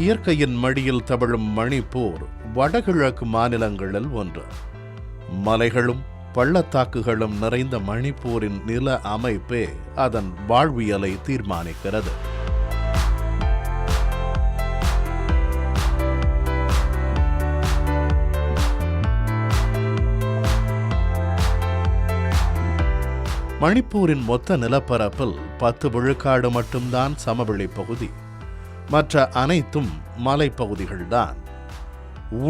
இயற்கையின் மடியில் தவழும் மணிப்பூர் வடகிழக்கு மாநிலங்களில் ஒன்று. மலைகளும் பள்ளத்தாக்குகளும் நிறைந்த மணிப்பூரின் நில அமைப்பே அதன் வாழ்வியலை தீர்மானிக்கிறது. மணிப்பூரின் மொத்த நிலப்பரப்பில் 10 விழுக்காடு மட்டும்தான் சமவெளி பகுதி. மற்ற அனைத்தும் மலைப்பகுதிகள்தான்.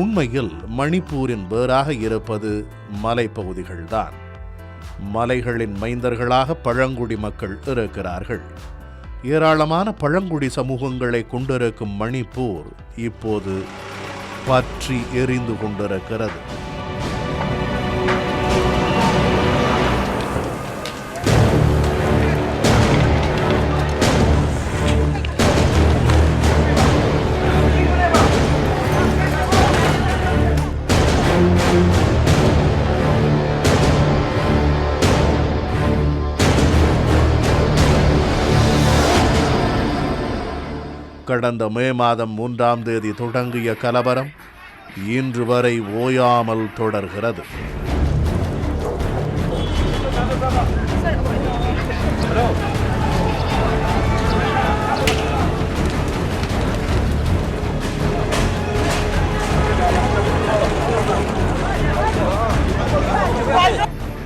உண்மையில் மணிப்பூரின் வேறாக இருப்பது மலைப்பகுதிகள்தான். மலைகளின் மைந்தர்களாக பழங்குடி மக்கள் இருக்கிறார்கள். ஏராளமான பழங்குடி சமூகங்களை கொண்டிருக்கும் மணிப்பூர் இப்போது பற்றி எரிந்து கொண்டிருக்கிறது. கடந்த மே மாதம் 3ஆம் தேதி தொடங்கிய கலவரம் இன்று வரை ஓயாமல் தொடர்கிறது.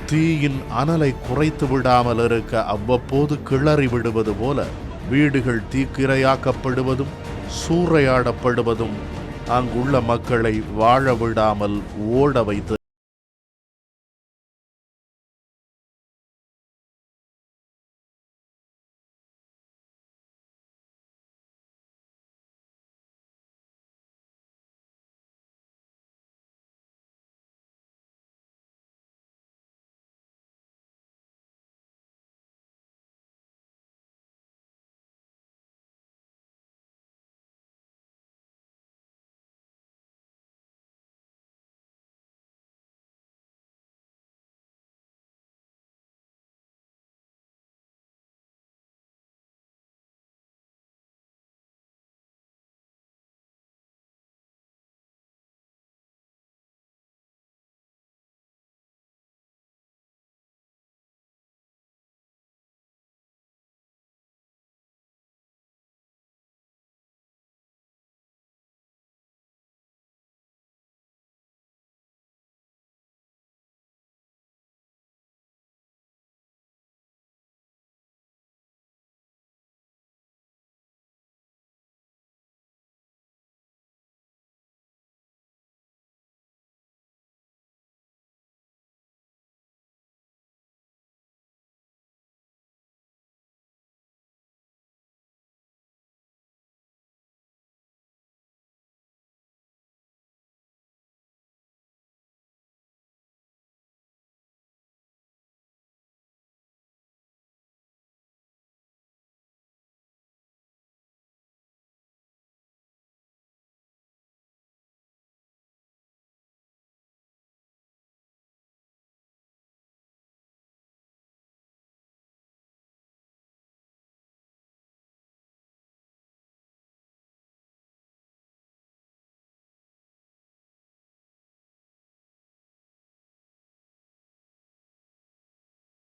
தீயின் அனலை குறைத்து விடாமல் இருக்க அவ்வப்போது கிளறி விடுவது போல வீடுகள் தீக்கிரையாக்கப்படுவதும் சூறையாடப்படுவதும் அங்குள்ள மக்களை வாழ விடாமல் ஓட வைத்து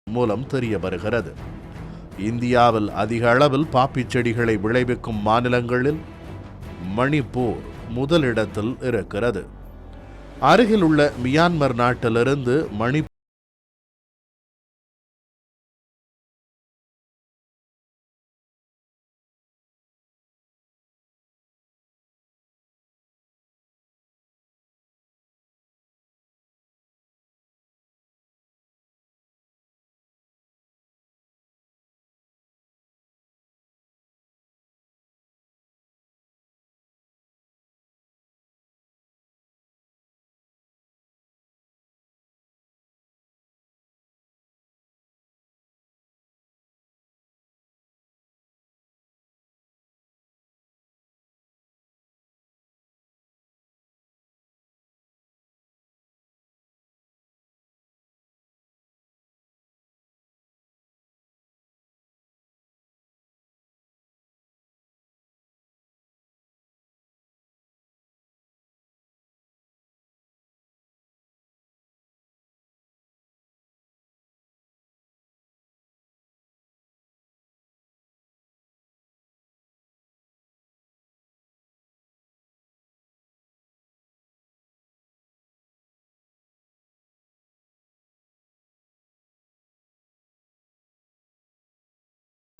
மூலம் தெரிய வருகிறது. இந்தியாவில் அதிக அளவில் பாப்பி செடிகளை விளைவிக்கும் மாநிலங்களில் மணிப்பூர் முதலிடத்தில் இருக்கிறது. அருகில் உள்ள மியான்மர் நாட்டிலிருந்து மணிப்பூர்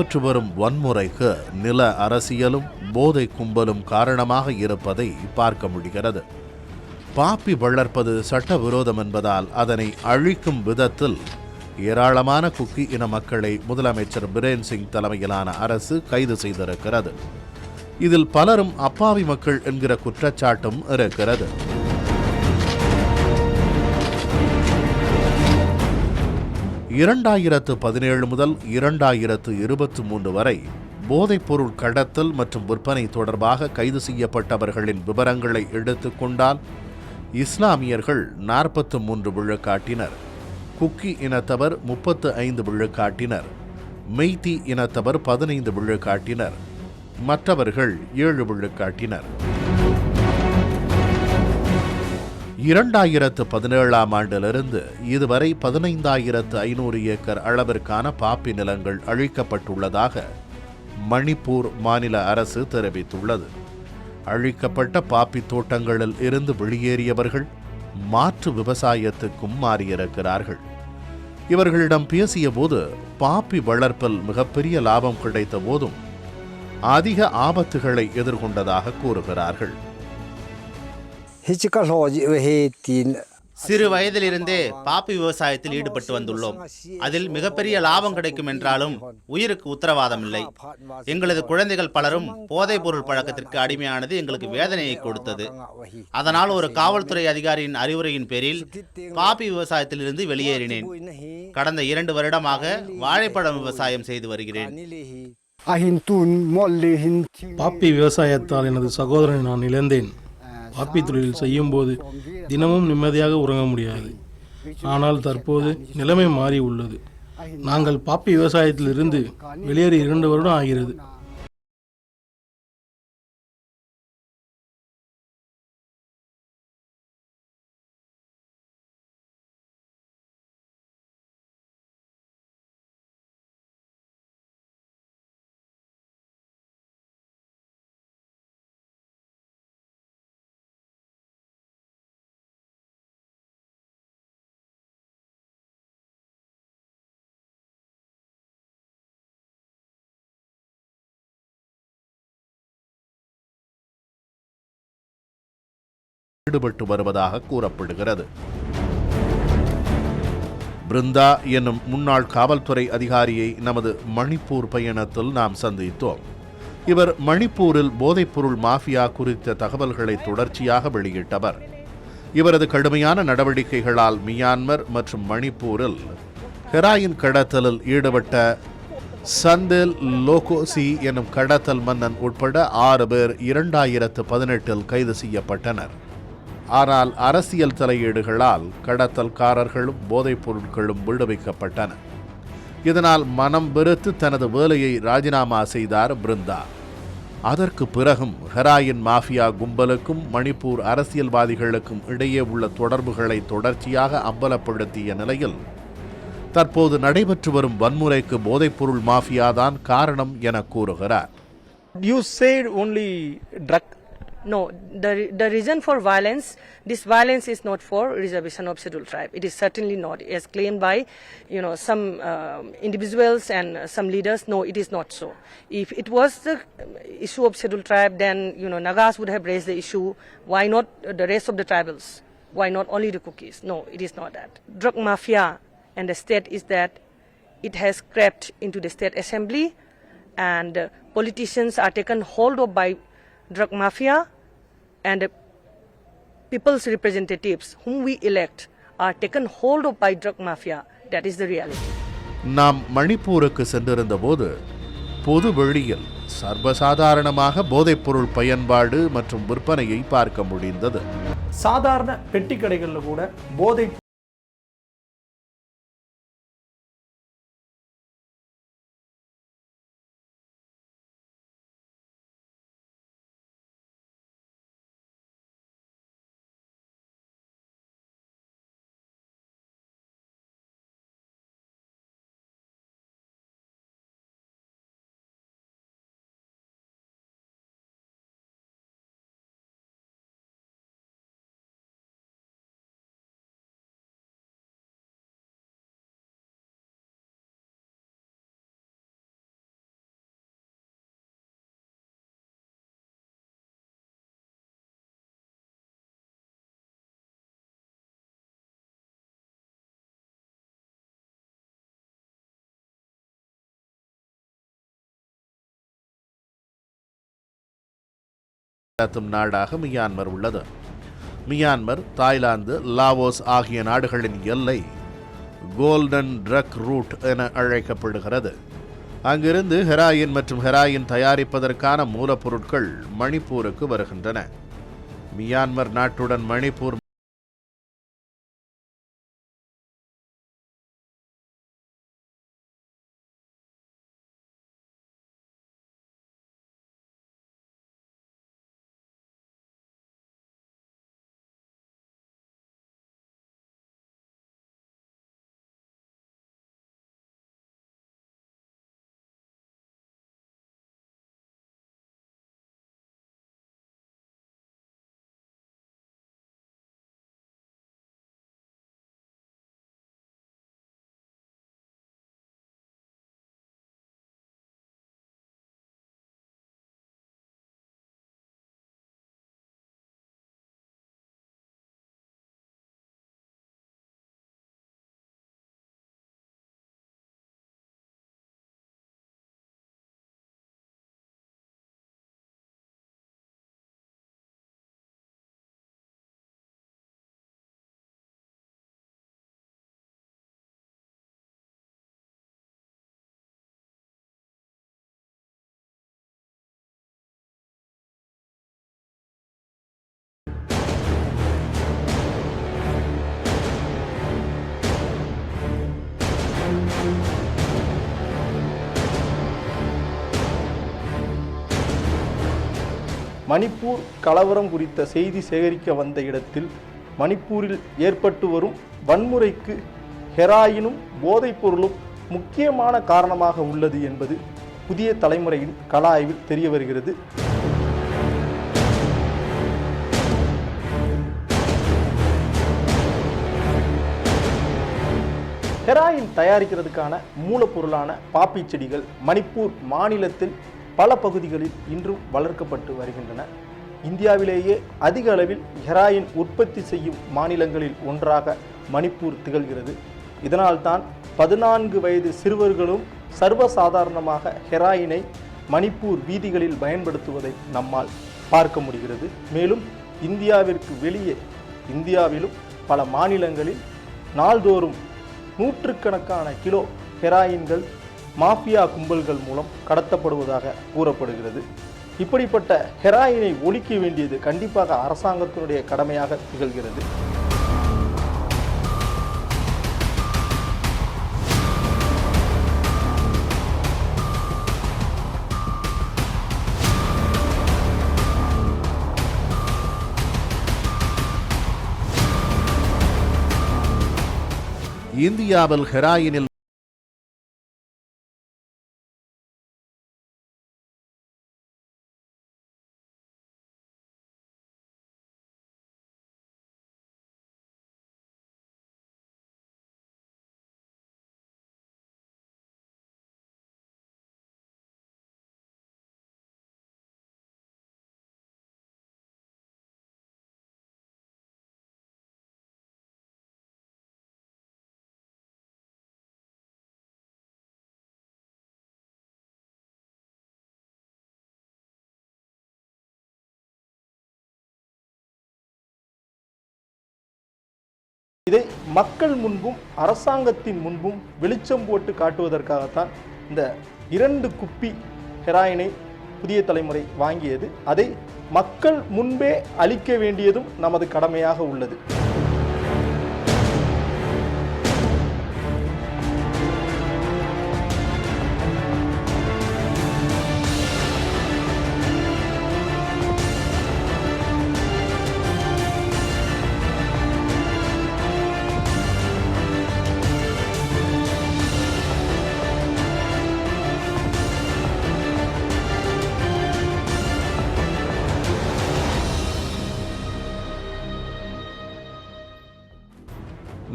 நடைபெற்று வரும் வன்முறைக்கு நில அரசியலும் போதை கும்பலும் காரணமாக இருப்பதை பார்க்க முடிகிறது. பாப்பி வளர்ப்பது சட்டவிரோதம் என்பதால் அதனை அழிக்கும் விதத்தில் ஏராளமான குக்கி இன மக்களை முதலமைச்சர் பிரேன் சிங் தலைமையிலான அரசு கைது செய்திருக்கிறது. இதில் பலரும் அப்பாவி மக்கள் என்கிற குற்றச்சாட்டும் இருக்கிறது. இரண்டாயிரத்து 17 முதல் 2023 வரை போதைப்பொருள் கடத்தல் மற்றும் விற்பனை தொடர்பாக கைது செய்யப்பட்டவர்களின் விவரங்களை எடுத்துக்கொண்டால் இஸ்லாமியர்கள் 43 விழுக்காட்டினர், குக்கி இனத்தவர் 35 விழுக்காட்டினர், மெய்தி இனத்தவர் 15 விழுக்காட்டினர், மற்றவர்கள் 7 விழுக்காட்டினர். 2017ஆம் ஆண்டிலிருந்து இதுவரை 15,500 ஏக்கர் அளவிற்கான பாப்பி நிலங்கள் அழிக்கப்பட்டுள்ளதாக மணிப்பூர் மாநில அரசு தெரிவித்துள்ளது. அழிக்கப்பட்ட பாப்பி தோட்டங்களில் இருந்து வெளியேறியவர்கள் மாற்று விவசாயத்துக்கும் மாறியிருக்கிறார்கள். இவர்களிடம் பேசிய போது பாப்பி வளர்ப்பில் மிகப்பெரிய லாபம் கிடைத்த போதும் அதிக ஆபத்துகளை எதிர்கொண்டதாக கூறுகிறார்கள். சிறு வயதிலிருந்தே பாப்பி விவசாயத்தில் ஈடுபட்டு வந்துள்ளோம். அதில் மிகப்பெரிய லாபம் கிடைக்கும் என்றாலும் உயிருக்கு உத்தரவாதம் இல்லை. எங்களது குழந்தைகள் பலரும் போதைப் பொருள் பழக்கத்திற்கு அடிமையானது எங்களுக்கு வேதனையை கொடுத்தது. அதனால் ஒரு காவல்துறை அதிகாரியின் அறிவுரையின் பேரில் பாப்பி விவசாயத்திலிருந்து வெளியேறினேன். கடந்த 2 வருடமாக வாழைப்பழம் விவசாயம் செய்து வருகிறேன். பாப்பி விவசாயத்தால் எனது சகோதரனை நான் இழந்தேன். பாப்பி தொழில் செய்யும் போது தினமும் நிம்மதியாக உறங்க முடியாது. ஆனால் தற்போது நிலைமை மாறி உள்ளது. நாங்கள் பாப்பி விவசாயத்தில் இருந்து வெளியேறி 2 வருடம் ஆகிறது. ஈடுபட்டு வருவதாக கூறப்படுகிறது. பிருந்தா என்னும் முன்னாள் காவல்துறை அதிகாரியை நமது மணிப்பூர் பயணத்தில் நாம் சந்தித்தோம். இவர் மணிப்பூரில் போதைப்பொருள் மாஃபியா குறித்த தகவல்களை தொடர்ச்சியாக வெளியிட்டவர். இவரது கடுமையான நடவடிக்கைகளால் மியான்மர் மற்றும் மணிப்பூரில் ஹெராயின் கடத்தலில் ஈடுபட்ட சந்தேல் லோகோசி என்னும் கடத்தல் மன்னன் உட்பட 6 பேர் 2018 கைது செய்யப்பட்டனர். ஆனால் அரசியல் தலையீடுகளால் கடத்தல்காரர்களும் போதைப் பொருட்களும் விடுவிக்கப்பட்டன. இதனால் மனம் வெறுத்து தனது வேலையை ராஜினாமா செய்தார் பிருந்தா. அதற்கு பிறகும் ஹெராயின் மாஃபியா கும்பலுக்கும் மணிப்பூர் அரசியல்வாதிகளுக்கும் இடையே உள்ள தொடர்புகளை தொடர்ச்சியாக அம்பலப்படுத்திய நிலையில் தற்போது நடைபெற்று வரும் வன்முறைக்கு போதைப்பொருள் மாஃபியாதான் காரணம் என கூறுகிறார். You said only drug. No, the reason for violence, this violence is not for reservation of scheduled tribe. It is certainly not, as claimed by, some individuals and some leaders. No, it is not so. If it was the issue of scheduled tribe, then Nagas would have raised the issue. Why not the rest of the tribals? Why not only the Kukis? No, it is not that. Drug mafia and the state is that it has crept into the state assembly, and politicians are taken hold of by drug mafia, and people's representatives whom we elect are taken hold of by drug mafia. That is the reality. நாம் மணிப்பூருக்கு சென்றிருந்த போது பொது வெளியில் சர்வசாதாரணமாக போதைப்பொருள் பயன்பாடு மற்றும் விற்பனையை பார்க்க முடிந்தது. சாதாரண பெட்டி கடைகளில் கூட போதை நடத்தும் நாடாக மியான்மர் உள்ளது. மியான்மர், தாய்லாந்து, லாவோஸ் ஆகிய நாடுகளின் எல்லை கோல்டன் ட்ரக் ரூட் என அழைக்கப்படுகிறது. அங்கிருந்து ஹெராயின் மற்றும் ஹெராயின் தயாரிப்பதற்கான மூலப்பொருட்கள் மணிப்பூருக்கு வருகின்றன. மியான்மர் நாட்டுடன் மணிப்பூர் மணிப்பூர் கலவரம் குறித்த செய்தி சேகரிக்க வந்த இடத்தில் மணிப்பூரில் ஏற்பட்டு வரும் வன்முறைக்கு ஹெராயினும் போதைப் பொருளும் முக்கியமான காரணமாக உள்ளது என்பது புதிய தலைமுறையின் கள ஆய்வில் தெரிய வருகிறது. ஹெராயின் தயாரிக்கிறதுக்கான மூலப்பொருளான பாப்பி செடிகள் மணிப்பூர் மாநிலத்தில் பல பகுதிகளில் இன்றும் வளர்க்கப்பட்டு வருகின்றன. இந்தியாவிலேயே அதிக அளவில் ஹெராயின் உற்பத்தி செய்யும் மாநிலங்களில் ஒன்றாக மணிப்பூர் திகழ்கிறது. இதனால்தான் 14 வயது சிறுவர்களும் சர்வசாதாரணமாக ஹெராயினை மணிப்பூர் வீதிகளில் பயன்படுத்துவதை நம்மால் பார்க்க முடிகிறது. மேலும் இந்தியாவிற்கு வெளியே இந்தியாவிலும் பல மாநிலங்களில் நாள்தோறும் நூற்றுக்கணக்கான கிலோ ஹெராயின்கள் மாஃபியா கும்பல்கள் மூலம் கடத்தப்படுவதாக கூறப்படுகிறது. இப்படிப்பட்ட ஹெராயினை ஒழிக்க வேண்டியது கண்டிப்பாக அரசாங்கத்தினுடைய கடமையாக திகழ்கிறது. இந்தியாவில் ஹெராயினில் இதை மக்கள் முன்பும் அரசாங்கத்தின் முன்பும் வெளிச்சம் போட்டு காட்டுவதற்காகத்தான் இந்த 2 குப்பி ஹெராயினை புதிய தலைமுறை வாங்கியது. அதை மக்கள் முன்பே அளிக்க வேண்டியதும் நமது கடமையாக உள்ளது.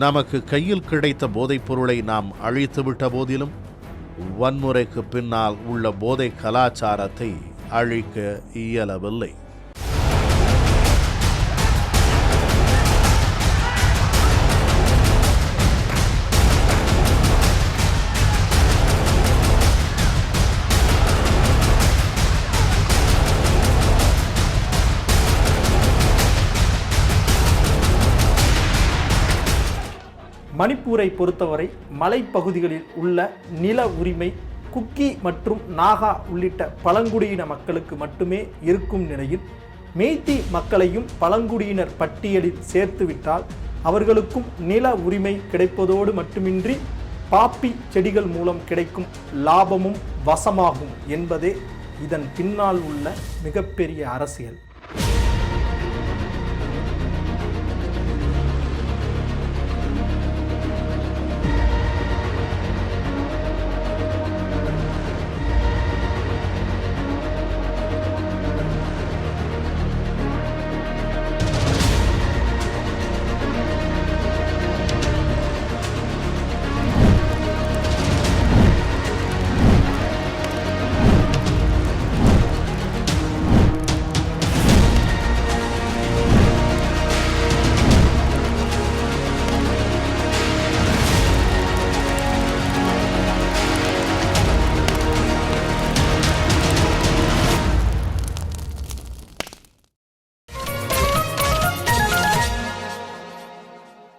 நமக்கு கையில் கிடைத்த போதைப் பொருளை நாம் அழித்துவிட்ட போதிலும் வன்முறைக்கு பின்னால் உள்ள போதை கலாச்சாரத்தை அழிக்க இயலவில்லை. மணிப்பூரை பொறுத்தவரை மலைப்பகுதிகளில் உள்ள நில உரிமை குக்கி மற்றும் நாகா உள்ளிட்ட பழங்குடியின மக்களுக்கு மட்டுமே இருக்கும் நிலையில் மெய்தி மக்களையும் பழங்குடியினர் பட்டியலில் சேர்த்துவிட்டால் அவர்களுக்கும் நில உரிமை கிடைப்பதோடு மட்டுமின்றி பாப்பி செடிகள் மூலம் கிடைக்கும் லாபமும் வசமாகும் என்பதே இதன் பின்னால் உள்ள மிகப்பெரிய அரசியல்.